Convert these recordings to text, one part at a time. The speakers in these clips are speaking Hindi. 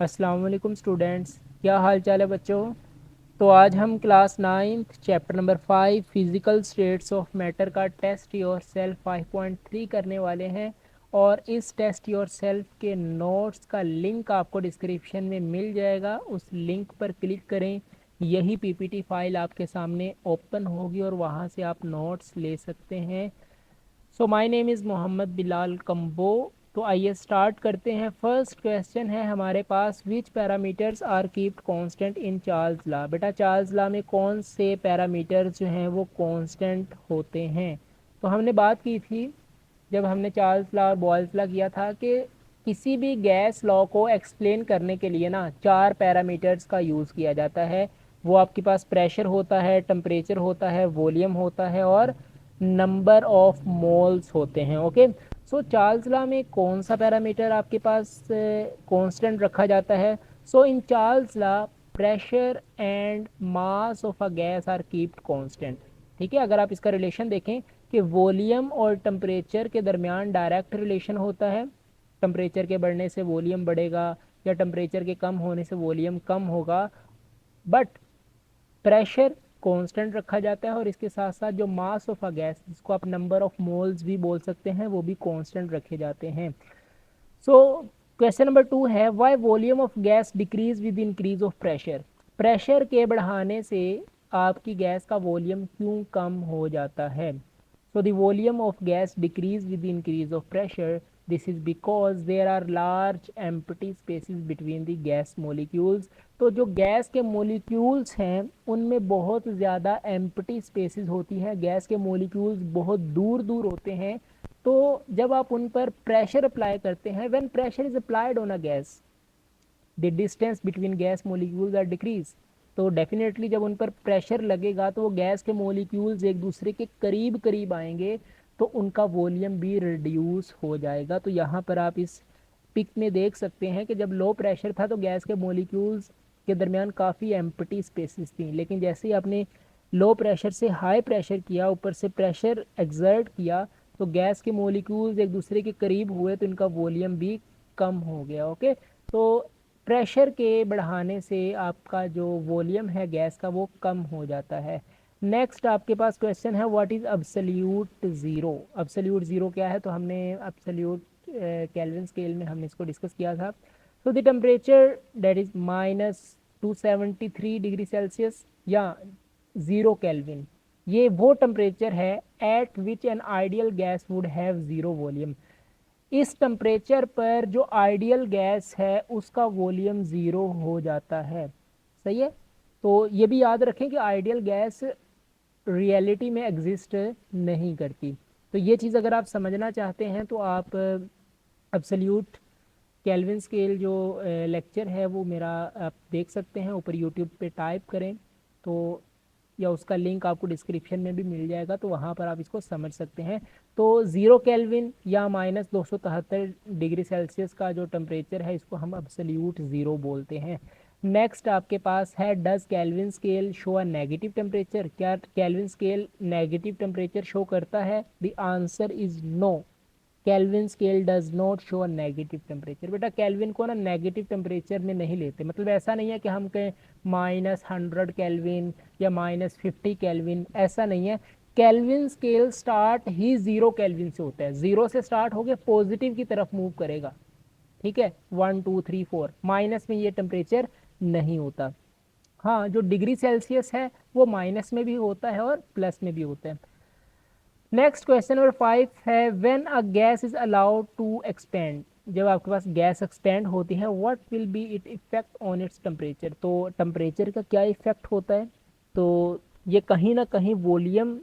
अस्सलाम वालेकुम स्टूडेंट्स, क्या हाल चाल है बच्चों। तो आज हम class 9 chapter number 5 physical states of matter का टेस्ट योर सेल्फ 5.3 करने वाले हैं। और इस टेस्ट योर सेल्फ के नोट्स का लिंक आपको डिस्क्रिप्शन में मिल जाएगा, उस लिंक पर क्लिक करें। यही पीपीटी फाइल आपके सामने ओपन होगी और वहाँ से आप नोट्स ले सकते हैं। So my name is Mohammad Bilal Kamboh. तो आइए स्टार्ट करते हैं। फर्स्ट क्वेश्चन है हमारे पास, which parameters are kept constant in Charles law. बेटा चार्ल्स लॉ में कौन से पैरामीटर्स जो हैं वो कांस्टेंट होते हैं। तो हमने बात की थी जब हमने चार्ल्स लॉ और बॉयल्स लॉ किया था कि किसी भी गैस लॉ को एक्सप्लेन करने के लिए ना 4 पैरामीटर्स का यूज़ किया जाता है। वो आपके पास प्रेशर होता है, टेम्परेचर होता है, वॉल्यूम होता है और नंबर ऑफ मोल्स होते हैं। ओके, सो चार्ल्स लॉ में कौन सा पैरामीटर आपके पास कांस्टेंट रखा जाता है। So in Charles law pressure and mass of a gas are kept constant. ठीक है, अगर आप इसका रिलेशन देखें कि वॉल्यूम और टेम्परेचर के दरमियान डायरेक्ट रिलेशन होता है। टेम्परेचर के बढ़ने से वॉल्यूम बढ़ेगा या टेम्परेचर के कम होने से वॉल्यूम कम होगा, बट प्रेशर कांस्टेंट रखा जाता है और इसके साथ साथ जो मास ऑफ अ गैस, जिसको आप नंबर ऑफ मोल्स भी बोल सकते हैं, वो भी कांस्टेंट रखे जाते हैं। सो क्वेश्चन नंबर 2 है, why volume of gas decrease with increase of pressure. Pressure के बढ़ाने से आपकी गैस का वॉल्यूम क्यों कम हो जाता है। So the volume of gas decrease with increase of pressure, this is because there are large empty spaces between the gas molecules. तो जो गैस के मोलिक्यूल्स हैं उनमें बहुत ज़्यादा एम्प्टी स्पेसिस होती हैं, गैस के मोलिक्यूल्स बहुत दूर दूर होते हैं। तो जब आप उन पर प्रेशर अप्लाई करते हैं, when pressure is applied on a gas, the distance between gas molecules are decrease. तो डेफिनेटली जब उन पर प्रेशर लगेगा तो वो गैस के मोलिक्यूल्स एक दूसरे के करीब करीब आएंगे, तो उनका वॉल्यूम भी रिड्यूस हो जाएगा। तो यहाँ पर आप इस पिक में देख सकते हैं कि जब लो प्रेशर था तो गैस के मोलिक्यूल्स के दरमियान काफ़ी एम्प्टी स्पेसिस थी, लेकिन जैसे ही आपने लो प्रेशर से हाई प्रेशर किया, ऊपर से प्रेशर एक्सर्ट किया, तो गैस के मोलिक्यूल्स एक दूसरे के करीब हुए तो इनका वॉल्यूम भी कम हो गया। ओके, तो प्रेशर के बढ़ाने से आपका जो वॉल्यूम है गैस का वो कम हो जाता है। नेक्स्ट आपके पास क्वेश्चन है, what is absolute zero. Absolute zero क्या है, तो हमने अब्सोल्यूट केल्विन स्केल में हमने इसको डिस्कस किया था। तो the temperature that is -273 degree Celsius या 0 केल्विन, ये वो टेम्परेचर है eight which an ideal gas would have zero volume. इस टेम्परेचर पर जो आइडियल गैस है उसका वॉल्यूम ज़ीरो हो जाता है। सही है, तो ये भी याद रखें कि आइडियल गैस रियलिटी में एग्जिस्ट नहीं करती। तो ये चीज़ अगर आप समझना चाहते हैं तो आप एब्सोल्यूट केल्विन स्केल जो लेक्चर है वो मेरा आप देख सकते हैं, ऊपर यूट्यूब पे टाइप करें तो, या उसका लिंक आपको डिस्क्रिप्शन में भी मिल जाएगा, तो वहाँ पर आप इसको समझ सकते हैं। तो 0 केल्विन या -273 डिग्री सेल्सियस का जो टेम्परेचर है इसको हम अब्सोल्यूट ज़ीरो बोलते हैं। नेक्स्ट आपके पास है, does Kelvin scale show a negative temperature. क्या Kelvin scale negative temperature show करता है। The answer is no, Kelvin scale does not show a negative temperature. बेटा केल्विन को ना नेगेटिव टेम्परेचर में नहीं लेते, मतलब ऐसा नहीं है कि हम कहें -100 केल्विन या -50 केल्विन, ऐसा नहीं है। केल्विन स्केल स्टार्ट ही 0 केल्विन से होता है, 0 से स्टार्ट होकर पॉजिटिव की तरफ मूव करेगा। ठीक है, 1 2 3 4, माइनस में ये टेम्परेचर नहीं होता। हाँ, जो डिग्री सेल्सियस है वो माइनस में भी होता है और प्लस में भी होता है। नेक्स्ट क्वेश्चन नंबर 5 है, when a gas is allowed to expand. जब आपके पास गैस एक्सपेंड होती है, what will be it effect on its temperature. तो टेम्परेचर का क्या इफेक्ट होता है, तो ये कहीं ना कहीं वॉल्यूम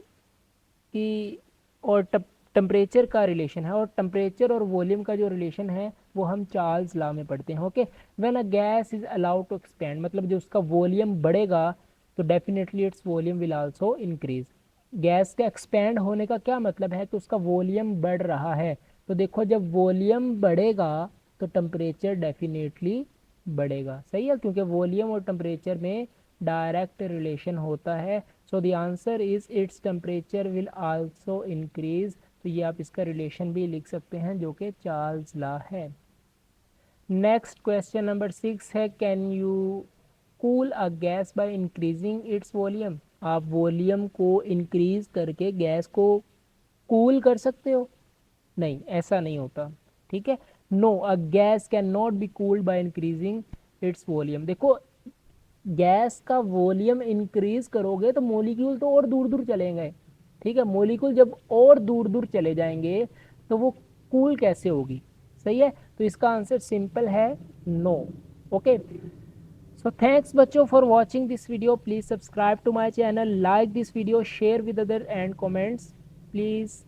की और टेम्परेचर का रिलेशन है, और टेम्परेचर और वॉल्यूम का जो रिलेशन है वो हम चार्ल्स लॉ में पढ़ते हैं। Okay, when a gas is allowed to expand, मतलब जो उसका वॉल्यूम बढ़ेगा तो definitely its volume will also increase. Gas के एक्सपेंड होने का क्या मतलब है कि उसका वॉल्यूम बढ़ रहा है। तो देखो जब वॉल्यूम बढ़ेगा तो टेम्परेचर डेफिनेटली बढ़ेगा। सही है, क्योंकि वॉल्यूम और टेम्परेचर में डायरेक्ट रिलेशन होता है। So the answer is its temperature will also increase. तो ये आप इसका रिलेशन भी लिख सकते हैं जो कि चार्ल्स लॉ है। नेक्स्ट क्वेश्चन नंबर 6 है, can you cool a gas by increasing its volume. आप वॉल्यूम को इंक्रीज करके गैस को कूल कर सकते हो? नहीं, ऐसा नहीं होता। ठीक है, no, a gas can not be cooled by increasing its volume. देखो, गैस का वॉल्यूम इंक्रीज करोगे तो मोलिक्यूल तो और दूर दूर चले गए। ठीक है, मोलिक्यूल जब और दूर दूर चले जाएंगे तो वो कूल कैसे होगी? सही है, तो इसका आंसर सिंपल है, नो। ओके, सो थैंक्स बच्चों for watching this video. Please subscribe to my channel, like this video, share with other and comments please.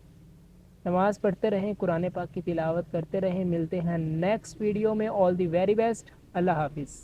नमाज पढ़ते रहें, कुरान पाक की तिलावत करते रहें। मिलते हैं नेक्स्ट वीडियो में। All the very best. अल्लाह हाफिज़।